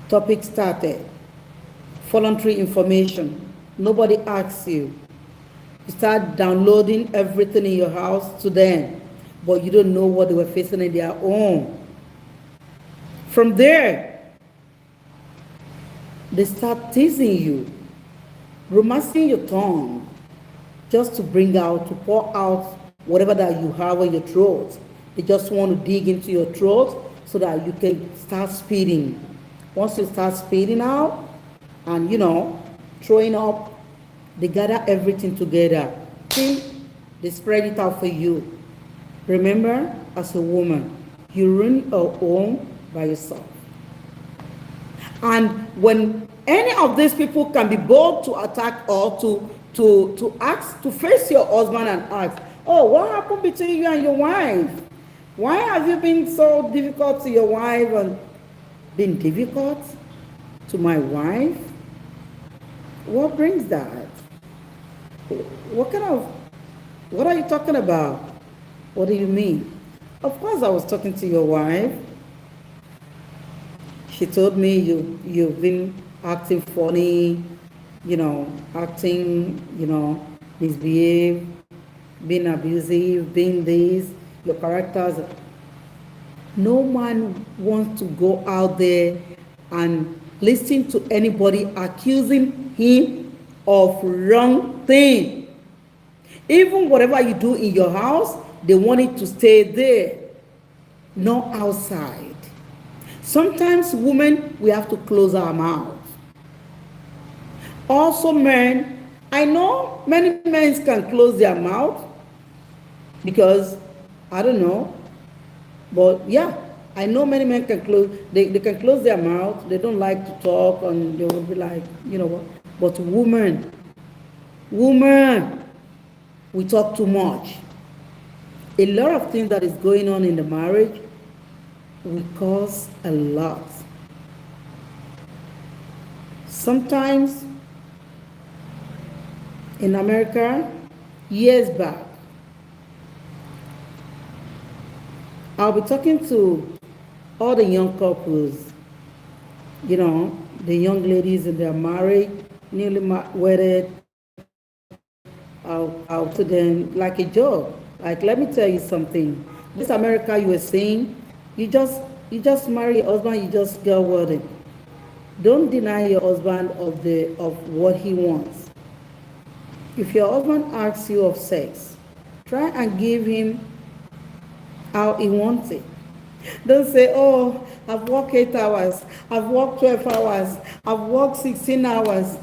topic started. Voluntary information. Nobody asks you. You start downloading everything in your house to them, but you don't know what they were facing in their own. From there, they start teasing you, romancing your tongue, just to bring out, to pour out whatever that you have in your throat. They just want to dig into your throat so that you can start spitting. Once you start spitting out and, throwing up, they gather everything together. See, they spread it out for you. Remember, as a woman, you run your home by yourself. And when any of these people can be bold to attack or to ask, to face your husband and ask, oh, what happened between you and your wife? Why have you been so difficult to your wife and been difficult to my wife? What brings that? What are you talking about? What do you mean? Of course I was talking to your wife. She told me you've been acting funny, misbehave, being abusive, being this, your characters. No man wants to go out there and listen to anybody accusing him of wrong thing. Even whatever you do in your house, they want it to stay there, not outside. Sometimes women, we have to close our mouth. Also men, I know many men can close their mouth because, I don't know, but yeah, I know many men can close, they can close their mouth, they don't like to talk and they will be like, you know what, but women, we talk too much. A lot of things that is going on in the marriage will cause a lot. Sometimes in America, years back, I'll be talking to all the young couples, the young ladies and they're married, newly wedded. I'll to them like a joke. Like, let me tell you something. This America you were saying, you just marry your husband, you just get wedded. Don't deny your husband of what he wants. If your husband asks you of sex, try and give him how he wants it. Don't say, oh, I've worked 8 hours, I've worked 12 hours, I've worked 16 hours.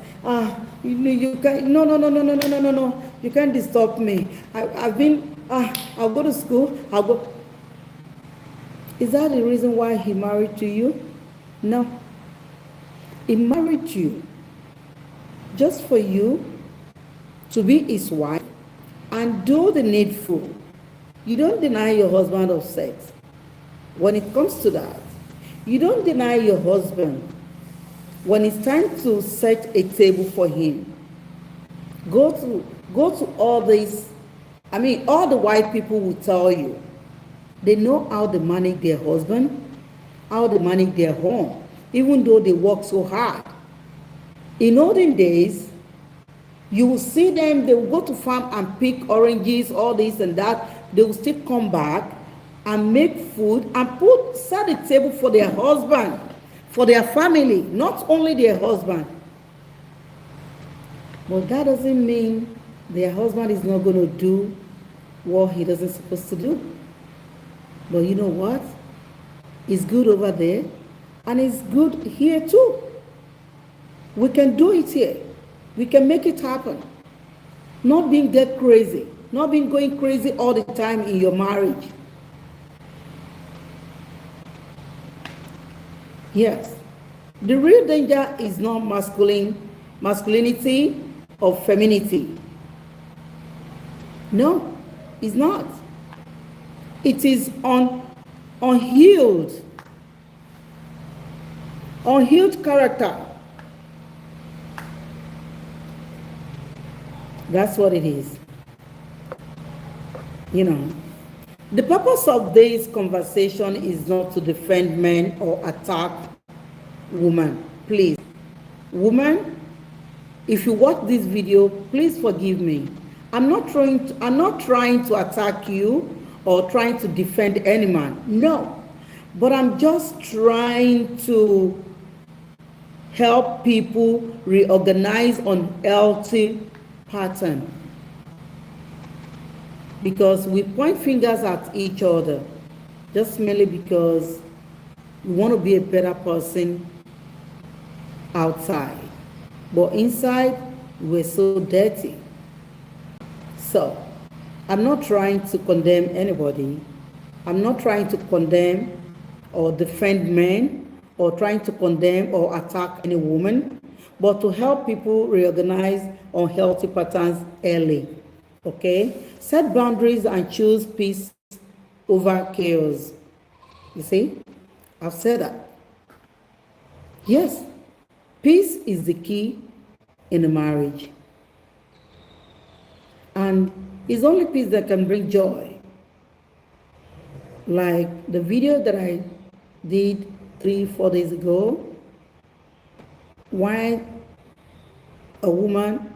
You can't, no. You can't disturb me. I'll go to school, Is that the reason why he married to you? No. He married you just for you to be his wife and do the needful. You don't deny your husband of sex. When it comes to that, you don't deny your husband when it's time to set a table for him. Go to all these, all the white people will tell you, they know how to manage their husband, how to manage their home, even though they work so hard. In olden days, you will see them, they will go to farm and pick oranges, all this and that. They will still come back and make food and set a table for their husband, for their family, not only their husband. But that doesn't mean their husband is not going to do what he doesn't supposed to do. But you know what? It's good over there, and it's good here too. We can do it here. We can make it happen. Not being that crazy. Not being going crazy all the time in your marriage. Yes. The real danger is not masculinity or femininity. No, it's not. It is unhealed character. That's what it is. You know, the purpose of this conversation is not to defend men or attack women. Please, woman, if you watch this video, please forgive me. I'm not trying to attack you or trying to defend any man. No, but I'm just trying to help people reorganize on healthy pattern. Because we point fingers at each other just merely because we want to be a better person outside, but inside we're so dirty. So I'm not trying to condemn anybody. I'm not trying to condemn or defend men or trying to condemn or attack any woman, but to help people reorganize on healthy patterns early. Okay? Set boundaries and choose peace over chaos. You see? I've said that. Yes, peace is the key in a marriage. And it's only peace that can bring joy. Like the video that I did 3-4 days ago, why a woman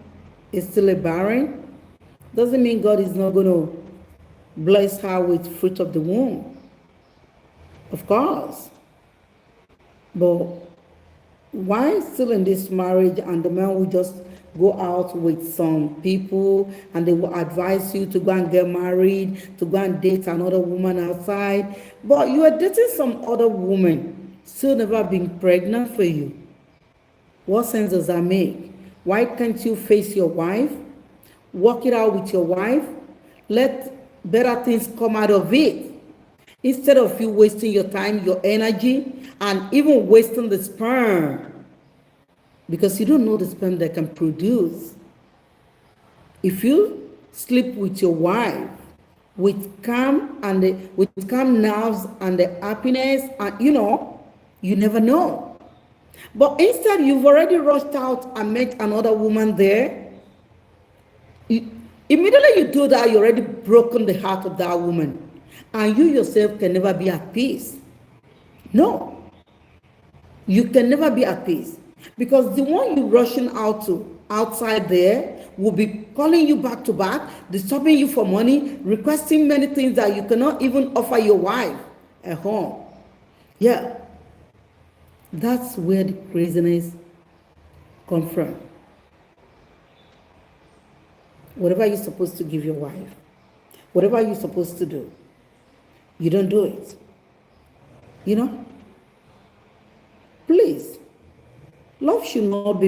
is still a barren, doesn't mean God is not going to bless her with fruit of the womb. Of course. But why still in this marriage and the man will just go out with some people and they will advise you to go and get married, to go and date another woman outside, but you are dating some other woman, still never been pregnant for you? What sense does that make? Why can't you face your wife? Work it out with your wife. Let better things come out of it. Instead of you wasting your time, your energy, and even wasting the sperm. Because you don't know the sperm that can produce. If you sleep with your wife with calm nerves and the happiness, and you never know. But instead, you've already rushed out and met another woman there. Immediately you do that, you already broken the heart of that woman. And you yourself can never be at peace. No. You can never be at peace. Because the one you're rushing out to outside there will be calling you back to back, disturbing you for money, requesting many things that you cannot even offer your wife at home. Yeah. That's where the craziness comes from. Whatever you're supposed to give your wife, whatever you're supposed to do, you don't do it. Please, love should not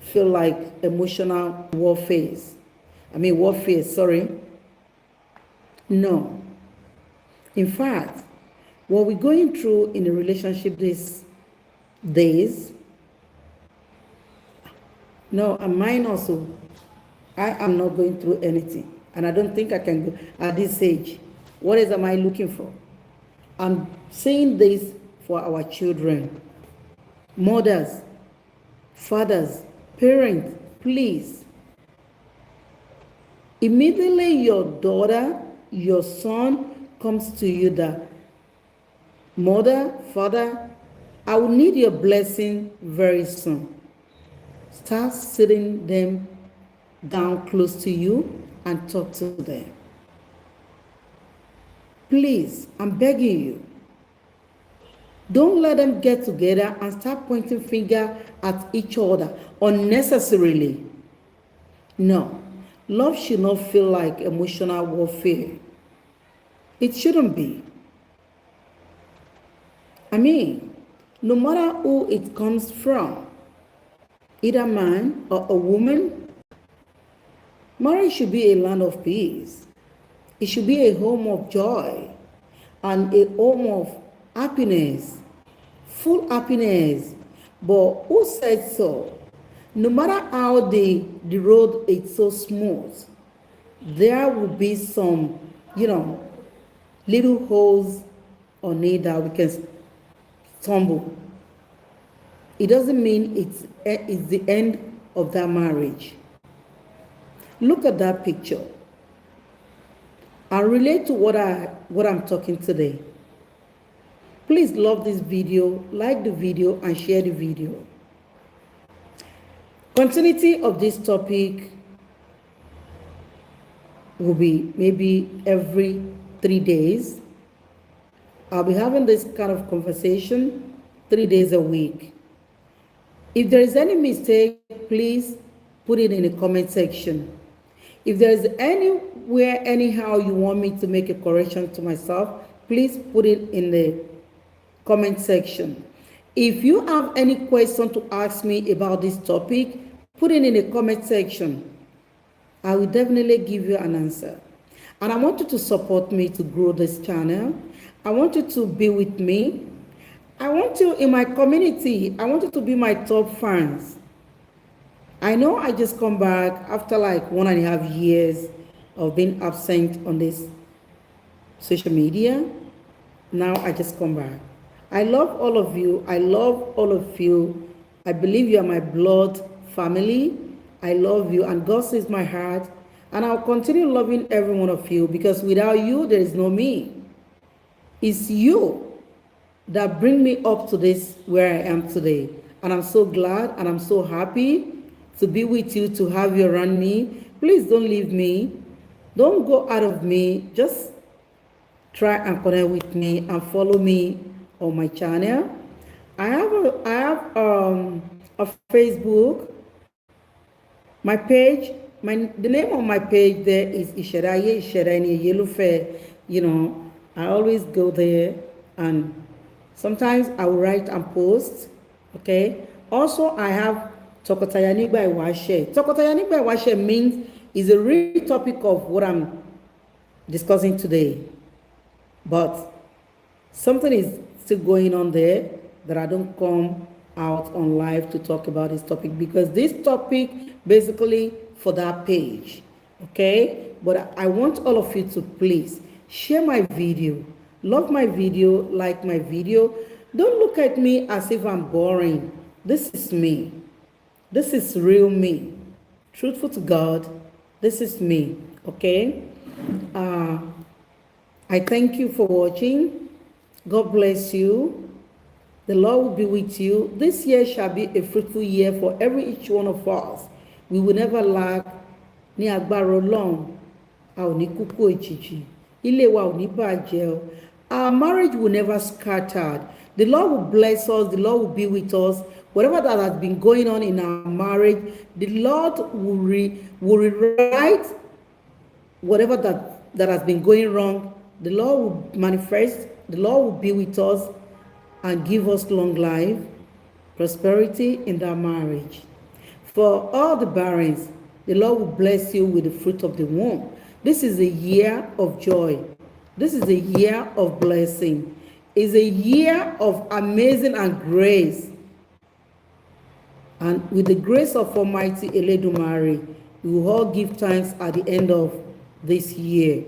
feel like emotional warfare. No. In fact, what we're going through in a relationship these days, no, and mine also, I am not going through anything. And I don't think I can go at this age. What else am I looking for? I'm saying this for our children. Mothers, fathers, parents, please. Immediately your daughter, your son comes to you that, mother, father, I will need your blessing very soon. Start sitting them down close to you and talk to them. Please, I'm begging you. Don't let them get together and start pointing finger at each other unnecessarily. No, love should not feel like emotional warfare. It shouldn't be. I mean, no matter who it comes from, either man or a woman, marriage should be a land of peace. It should be a home of joy and a home of happiness, full happiness. But who said so? No matter how the road is so smooth, there will be some, little holes on it that we can stumble. It doesn't mean it's the end of that marriage. Look at that picture. And relate to what I'm talking today. Please love this video, like the video, and share the video. Continuity of this topic will be maybe every 3 days. I'll be having this kind of conversation 3 days a week. If there is any mistake, please put it in the comment section. If there is anywhere, anyhow, you want me to make a correction to myself, please put it in the comment section. If you have any question to ask me about this topic, put it in the comment section. I will definitely give you an answer. And I want you to support me to grow this channel. I want you to be with me. I want you in my community. I want you to be my top fans. I know I just come back after like 1.5 years of being absent on this social media. Now I just come back. I love all of you. I love all of you. I believe you are my blood family. I love you, and God sees my heart. And I'll continue loving every one of you, because without you, there is no me. It's you that bring me up to this where I am today. And I'm so glad and I'm so happy to be with you, to have you around me. Please don't leave me. Don't go out of me. Just try and connect with me and follow me on my channel. I have a Facebook. My page, the name of my page there is Isheraye Yelufe. I always go there, and sometimes I will write and post. Okay. Also, I have Tokotaya Nigba Iwashe. Tokotaya Nigba Iwashe means is a real topic of what I'm discussing today. But something is still going on there that I don't come out on live to talk about this topic, because this topic basically for that page. Okay. But I want all of you to please share my video, love my video, like my video. Don't look at me as if I'm boring. This is me. This is real me. Truthful to God, this is me. Okay? I thank you for watching. God bless you. The Lord will be with you. This year shall be a fruitful year for each one of us. We will never lack. Ní agbára Ọlọ́run, a ò ní kúkú òjijì. Ilé wa ò ní bàjẹ́ o. Our marriage will never scatter. The Lord will bless us. The Lord will be with us. Whatever that has been going on in our marriage, the Lord will rewrite whatever that has been going wrong. The Lord will manifest. The Lord will be with us and give us long life, prosperity in that marriage. For all the barrens, the Lord will bless you with the fruit of the womb. This is a year of joy. This is a year of blessing. It's a year of amazing and grace. And with the grace of Almighty Eledumare, we will all give thanks at the end of this year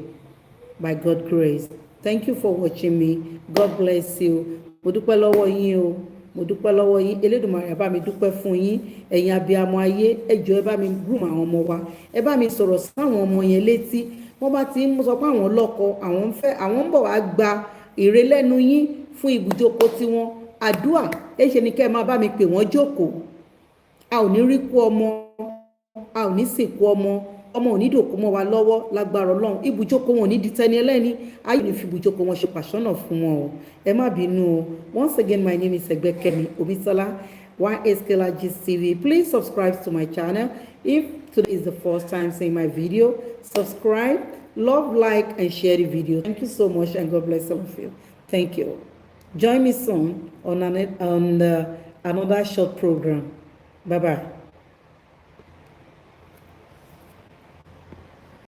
by God's grace. Thank you for watching me. God bless you. Mo dúpẹ́ lọ́wọ́ yín o. Mo dúpẹ́ lọ́wọ́ yín. Elédùmarè ẹ bá mi dúpẹ́ fún yín. Ẹ̀yin abiyamọ ayé, ẹ jọ̀ọ́ ẹ bá mi groom àwọn ọmọ wa. Ẹ bá mi sọ̀rọ̀ sáwọn ọmọ yẹn létí. Wọ́n bá ti ń sọ pé àwọn lọ́kọ, àwọn ń fẹ́, àwọn ń bọ̀ wá gba èrè lẹ́nu yín fún ibùjókòó tiwọn. Àdúà, ẹ ṣe ni kẹ́ ẹ máa bá mi pè wọ́n jókòó. A ò ní rí kú ọmọ, a ò ní sìnkú ọmọ ò ní dòkú mọ́ wa lọ́wọ́ lágbára Ọlọ́run. Ibùjókòó wọn ò ní di tẹni ẹlẹ́ni, ayé ní fi ibùjókòó wọn ṣe pàṣọ́nà fún wọn o. Ẹ má bínú o. Once again, my name is Egbekemi Obisola, YSKLR Gist TV. Please subscribe to my channel. If today is the first time seeing my video, subscribe, love, like, and share the video. Thank you so much, and God bless all of you. Thank you. Join me soon on another short program. Bye-bye.